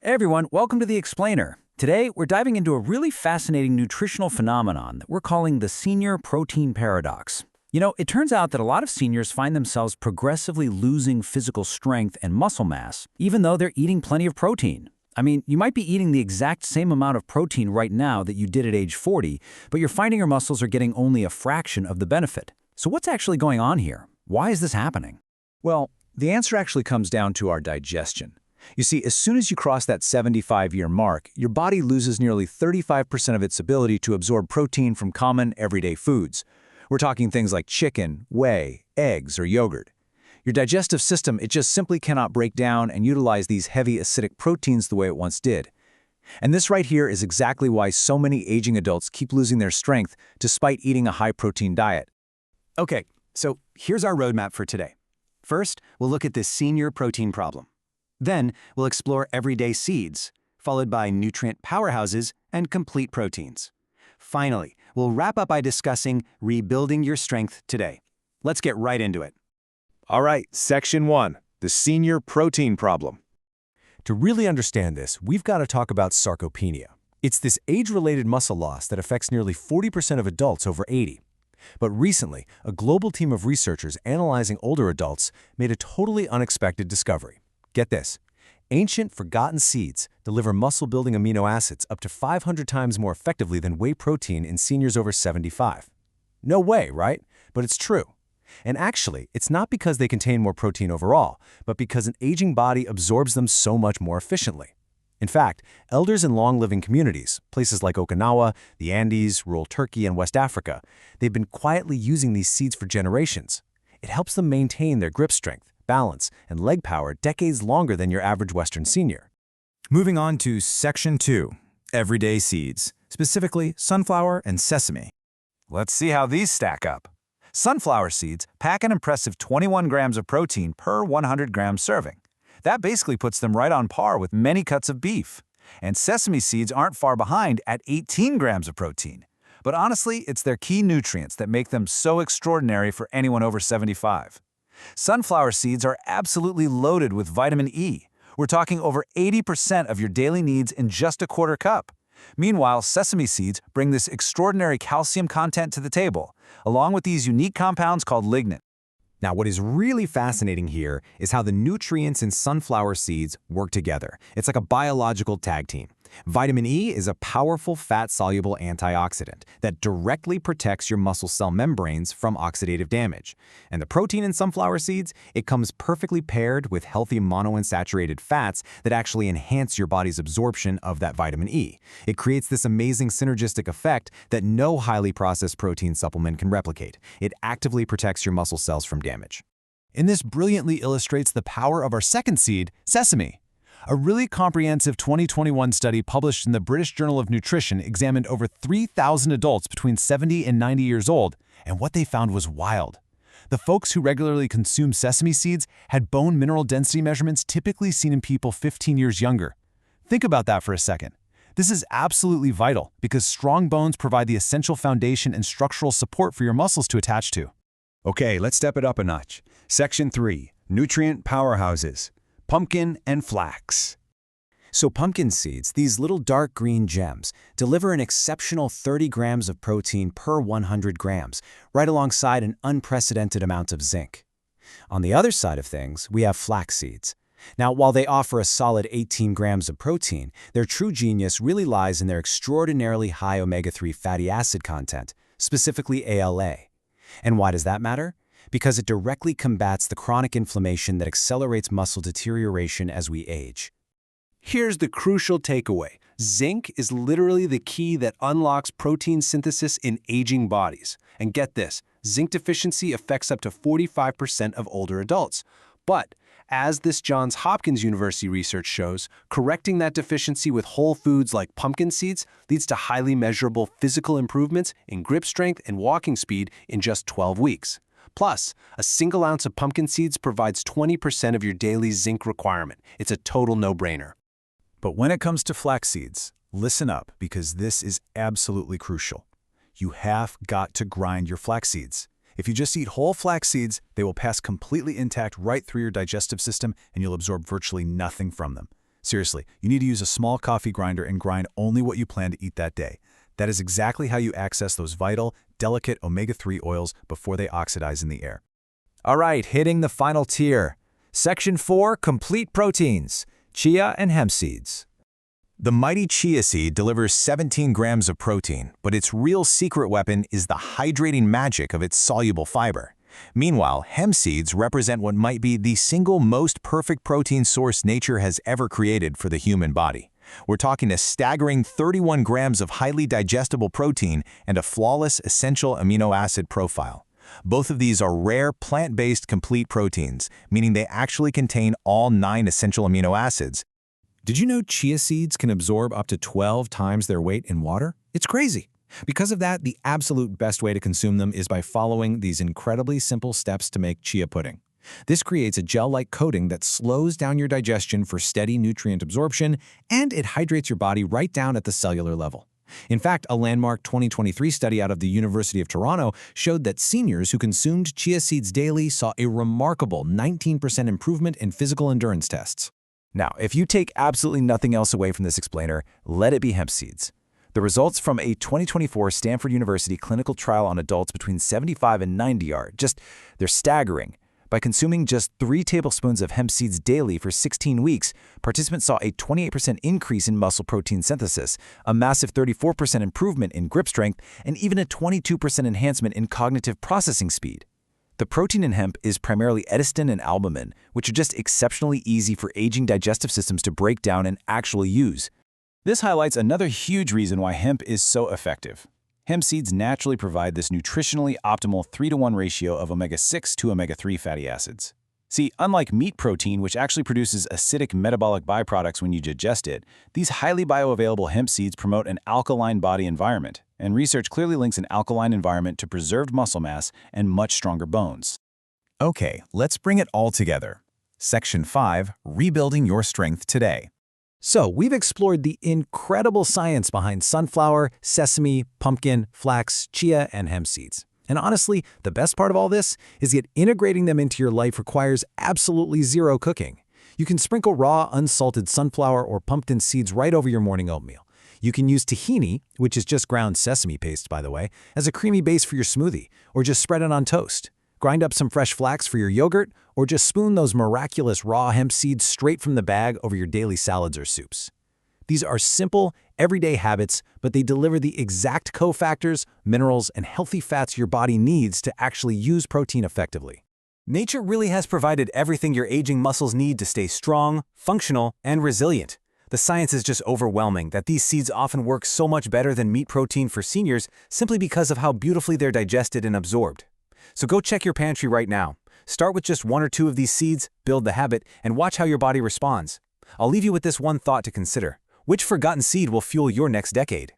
Hey everyone, welcome to The Explainer. Today, we're diving into a really fascinating nutritional phenomenon that we're calling the senior protein paradox. It turns out that a lot of seniors find themselves progressively losing physical strength and muscle mass, even though they're eating plenty of protein. I mean, you might be eating the exact same amount of protein right now that you did at age 40, but you're finding your muscles are getting only a fraction of the benefit. So what's actually going on here? Why is this happening? Well, the answer actually comes down to our digestion. You see, as soon as you cross that 75-year mark, your body loses nearly 35% of its ability to absorb protein from common, everyday foods. We're talking things like chicken, whey, eggs, or yogurt. Your digestive system, it just simply cannot break down and utilize these heavy acidic proteins the way it once did. And this right here is exactly why so many aging adults keep losing their strength despite eating a high-protein diet. Okay, so here's our roadmap for today. First, we'll look at this senior protein problem. Then, we'll explore everyday seeds, followed by nutrient powerhouses and complete proteins. Finally, we'll wrap up by discussing rebuilding your strength today. Let's get right into it. All right, Section 1, the senior protein problem. To really understand this, we've got to talk about sarcopenia. It's this age-related muscle loss that affects nearly 40% of adults over 80. But recently, a global team of researchers analyzing older adults made a totally unexpected discovery. Get this. Ancient, forgotten seeds deliver muscle-building amino acids up to 500 times more effectively than whey protein in seniors over 75. No way, right? But it's true. And actually, it's not because they contain more protein overall, but because an aging body absorbs them so much more efficiently. In fact, elders in long-living communities, places like Okinawa, the Andes, rural Turkey, and West Africa, they've been quietly using these seeds for generations. It helps them maintain their grip strength, balance, and leg power decades longer than your average Western senior. Moving on to Section 2, everyday seeds, specifically sunflower and sesame. Let's see how these stack up. Sunflower seeds pack an impressive 21 grams of protein per 100 gram serving. That basically puts them right on par with many cuts of beef. And sesame seeds aren't far behind at 18 grams of protein. But honestly, it's their key nutrients that make them so extraordinary for anyone over 75. Sunflower seeds are absolutely loaded with vitamin E. We're talking over 80% of your daily needs in just a quarter cup. Meanwhile, sesame seeds bring this extraordinary calcium content to the table, along with these unique compounds called lignin. Now, what is really fascinating here is how the nutrients in sunflower seeds work together. It's like a biological tag team. Vitamin E is a powerful fat-soluble antioxidant that directly protects your muscle cell membranes from oxidative damage. And the protein in sunflower seeds, it comes perfectly paired with healthy monounsaturated fats that actually enhance your body's absorption of that vitamin E. It creates this amazing synergistic effect that no highly processed protein supplement can replicate. It actively protects your muscle cells from damage. And this brilliantly illustrates the power of our second seed, sesame. A really comprehensive 2021 study published in the British Journal of Nutrition examined over 3,000 adults between 70 and 90 years old, and what they found was wild. The folks who regularly consume sesame seeds had bone mineral density measurements typically seen in people 15 years younger. Think about that for a second. This is absolutely vital because strong bones provide the essential foundation and structural support for your muscles to attach to. Okay, let's step it up a notch. Section 3, nutrient powerhouses. Pumpkin and flax. So pumpkin seeds, these little dark green gems, deliver an exceptional 30 grams of protein per 100 grams, right alongside an unprecedented amount of zinc. On the other side of things, we have flax seeds. Now, while they offer a solid 18 grams of protein, their true genius really lies in their extraordinarily high omega-3 fatty acid content, specifically ALA. And why does that matter? Because it directly combats the chronic inflammation that accelerates muscle deterioration as we age. Here's the crucial takeaway. Zinc is literally the key that unlocks protein synthesis in aging bodies. And get this, zinc deficiency affects up to 45% of older adults. But as this Johns Hopkins University research shows, correcting that deficiency with whole foods like pumpkin seeds leads to highly measurable physical improvements in grip strength and walking speed in just 12 weeks. Plus, a single ounce of pumpkin seeds provides 20% of your daily zinc requirement. It's a total no-brainer. But when it comes to flax seeds, listen up because this is absolutely crucial. You have got to grind your flax seeds. If you just eat whole flax seeds, they will pass completely intact right through your digestive system and you'll absorb virtually nothing from them. Seriously, you need to use a small coffee grinder and grind only what you plan to eat that day. That is exactly how you access those vital, delicate omega-3 oils before they oxidize in the air. All right, hitting the final tier. Section 4, complete proteins, chia and hemp seeds. The mighty chia seed delivers 17 grams of protein, but its real secret weapon is the hydrating magic of its soluble fiber. Meanwhile, hemp seeds represent what might be the single most perfect protein source nature has ever created for the human body. We're talking a staggering 31 grams of highly digestible protein and a flawless essential amino acid profile. Both of these are rare plant-based complete proteins, meaning they actually contain all 9 essential amino acids. Did you know chia seeds can absorb up to 12 times their weight in water? It's crazy. Because of that, the absolute best way to consume them is by following these incredibly simple steps to make chia pudding. This creates a gel-like coating that slows down your digestion for steady nutrient absorption, and it hydrates your body right down at the cellular level. In fact, a landmark 2023 study out of the University of Toronto showed that seniors who consumed chia seeds daily saw a remarkable 19% improvement in physical endurance tests. Now, if you take absolutely nothing else away from this explainer, let it be hemp seeds. The results from a 2024 Stanford University clinical trial on adults between 75 and 90 they're staggering. By consuming just 3 tablespoons of hemp seeds daily for 16 weeks, participants saw a 28% increase in muscle protein synthesis, a massive 34% improvement in grip strength, and even a 22% enhancement in cognitive processing speed. The protein in hemp is primarily edestin and albumin, which are just exceptionally easy for aging digestive systems to break down and actually use. This highlights another huge reason why hemp is so effective. Hemp seeds naturally provide this nutritionally optimal 3-to-1 ratio of omega-6 to omega-3 fatty acids. See, unlike meat protein, which actually produces acidic metabolic byproducts when you digest it, these highly bioavailable hemp seeds promote an alkaline body environment, and research clearly links an alkaline environment to preserved muscle mass and much stronger bones. Okay, let's bring it all together. Section 5, Rebuilding Your Strength Today. So, we've explored the incredible science behind sunflower, sesame, pumpkin, flax, chia, and hemp seeds. And honestly, the best part of all this is that integrating them into your life requires absolutely zero cooking. You can sprinkle raw, unsalted sunflower or pumpkin seeds right over your morning oatmeal. You can use tahini, which is just ground sesame paste, by the way, as a creamy base for your smoothie, or just spread it on toast. Grind up some fresh flax for your yogurt, or just spoon those miraculous raw hemp seeds straight from the bag over your daily salads or soups. These are simple, everyday habits, but they deliver the exact cofactors, minerals, and healthy fats your body needs to actually use protein effectively. Nature really has provided everything your aging muscles need to stay strong, functional, and resilient. The science is just overwhelming that these seeds often work so much better than meat protein for seniors simply because of how beautifully they're digested and absorbed. So go check your pantry right now. Start with just 1 or 2 of these seeds, build the habit, and watch how your body responds. I'll leave you with this one thought to consider. Which forgotten seed will fuel your next decade?